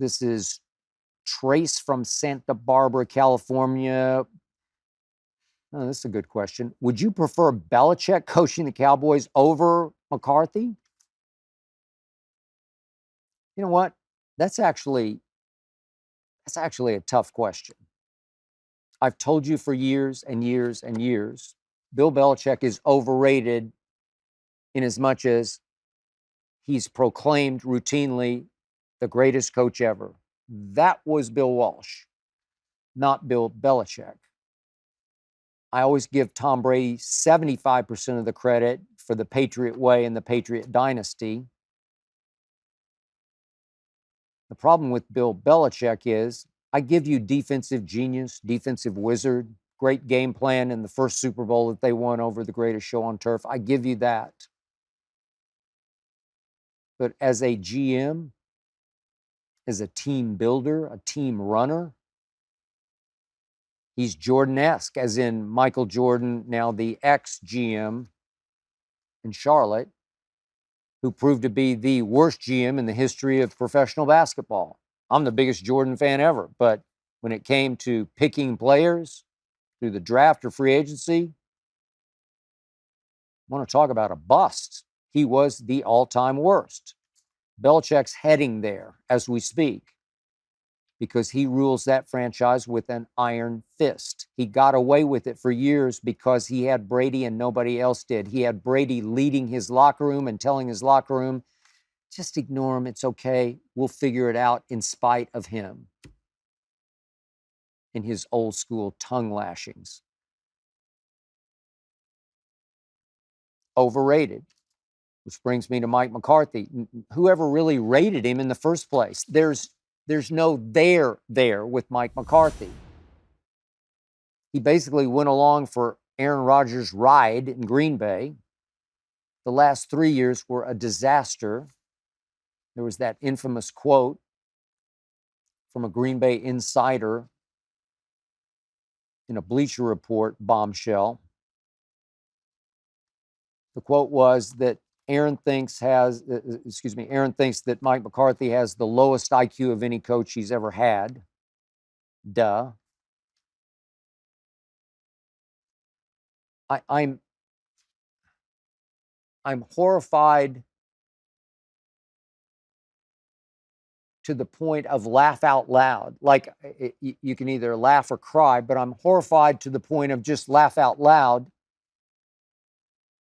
This is Trace from Santa Barbara, California. Oh, this is a good question. Would you prefer Belichick coaching the Cowboys over McCarthy? You know what? That's actually a tough question. I've told you for years and years and years, Bill Belichick is overrated in as much as he's proclaimed routinely the greatest coach ever. That was Bill Walsh, not Bill Belichick. I always give Tom Brady 75% of the credit for the Patriot way and the Patriot dynasty. The problem with Bill Belichick is I give you defensive genius, defensive wizard, great game plan in the first Super Bowl that they won over the greatest show on turf. I give you that. But as a GM, as a team builder, a team runner, he's Jordan-esque, as in Michael Jordan, now the ex-GM in Charlotte, who proved to be the worst GM in the history of professional basketball. I'm the biggest Jordan fan ever, but when it came to picking players through the draft or free agency, I want to talk about a bust. He was the all-time worst. Belichick's heading there as we speak because he rules that franchise with an iron fist. He got away with it for years because he had Brady and nobody else did. He had Brady leading his locker room and telling his locker room, just ignore him, it's okay, we'll figure it out in spite of him. In his old school tongue lashings. Overrated. Which brings me to Mike McCarthy. Whoever really rated him in the first place? There's no there with Mike McCarthy. He basically went along for Aaron Rodgers' ride in Green Bay. The last 3 years were a disaster. There was that infamous quote from a Green Bay insider in a Bleacher Report bombshell. The quote was that Aaron thinks that Mike McCarthy has the lowest IQ of any coach he's ever had. Duh. I'm horrified to the point of laugh out loud. Like you can either laugh or cry, but I'm horrified to the point of just laugh out loud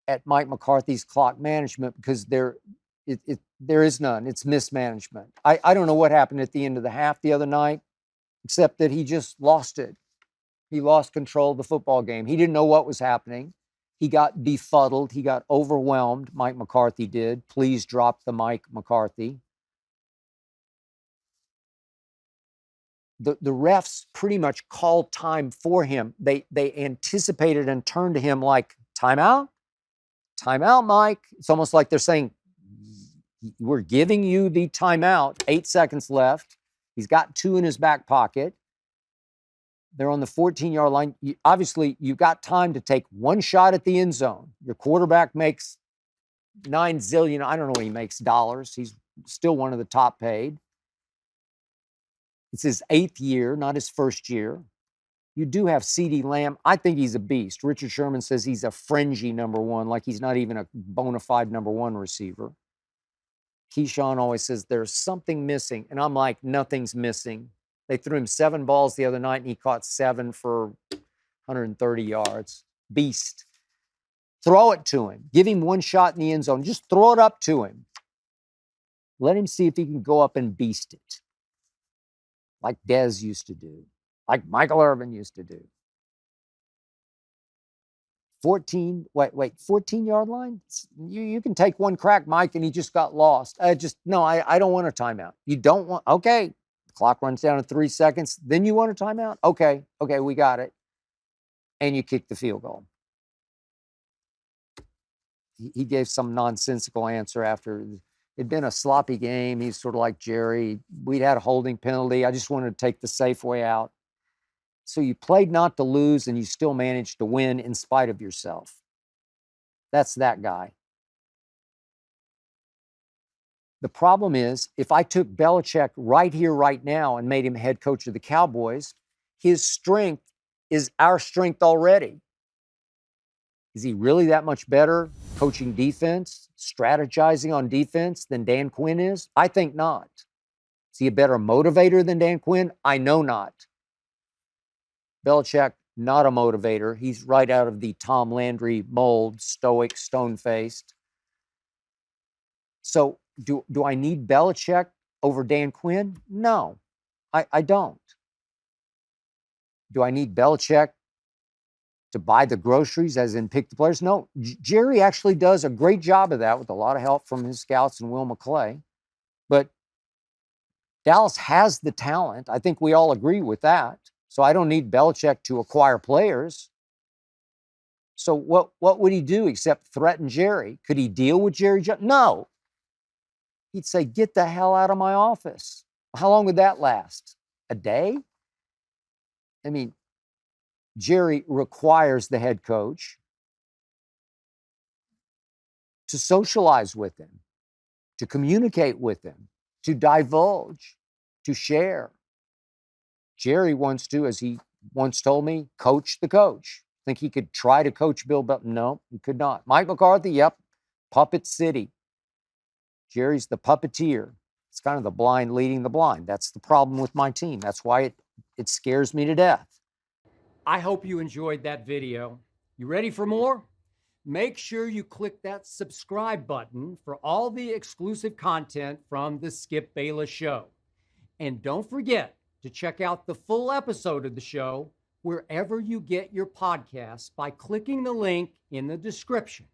at Mike McCarthy's clock management because there is none. It's mismanagement. I don't know what happened at the end of the half the other night, except that he just lost it. He lost control of the football game. He didn't know what was happening. He got befuddled. He got overwhelmed. Mike McCarthy did. Please drop the Mike McCarthy. The refs pretty much called time for him. They anticipated and turned to him like, timeout? Timeout, Mike. It's almost like they're saying, we're giving you the timeout. 8 seconds left. He's got 2 in his back pocket. They're on the 14-yard line. Obviously, you've got time to take one shot at the end zone. Your quarterback makes $9 zillion. I don't know what he makes dollars. He's still one of the top paid. It's his 8th year, not his first year. You do have CeeDee Lamb. I think he's a beast. Richard Sherman says he's a fringy number one, like he's not even a bona fide number one receiver. Keyshawn always says there's something missing. And I'm like, nothing's missing. They threw him 7 balls the other night, and he caught 7 for 130 yards. Beast. Throw it to him. Give him one shot in the end zone. Just throw it up to him. Let him see if he can go up and beast it. Like Dez used to do. Like Michael Irvin used to do. 14-yard line? You can take one crack, Mike, and he just got lost. I don't want a timeout. You don't want, okay. The clock runs down to 3 seconds. Then you want a timeout? Okay, we got it. And you kick the field goal. He gave some nonsensical answer after it'd been a sloppy game. He's sort of like Jerry. We'd had a holding penalty. I just wanted to take the safe way out. So you played not to lose, and you still managed to win in spite of yourself. That's that guy. The problem is, if I took Belichick right here, right now, and made him head coach of the Cowboys, his strength is our strength already. Is he really that much better coaching defense, strategizing on defense than Dan Quinn is? I think not. Is he a better motivator than Dan Quinn? I know not. Belichick, not a motivator. He's right out of the Tom Landry mold, stoic, stone-faced. So do I need Belichick over Dan Quinn? No, I don't. Do I need Belichick to buy the groceries, as in pick the players? No, Jerry actually does a great job of that with a lot of help from his scouts and Will McClay. But Dallas has the talent. I think we all agree with that. So I don't need Belichick to acquire players. So what would he do except threaten Jerry? Could he deal with Jerry? No. He'd say, get the hell out of my office. How long would that last? A day? I mean, Jerry requires the head coach to socialize with him, to communicate with him, to divulge, to share. Jerry wants to, as he once told me, coach the coach. Think he could try to coach Bill Belichick? No, he could not. Mike McCarthy, yep, puppet city. Jerry's the puppeteer. It's kind of the blind leading the blind. That's the problem with my team. That's why it scares me to death. I hope you enjoyed that video. You ready for more? Make sure you click that subscribe button for all the exclusive content from the Skip Bayless Show. And don't forget to check out the full episode of the show wherever you get your podcasts by clicking the link in the description.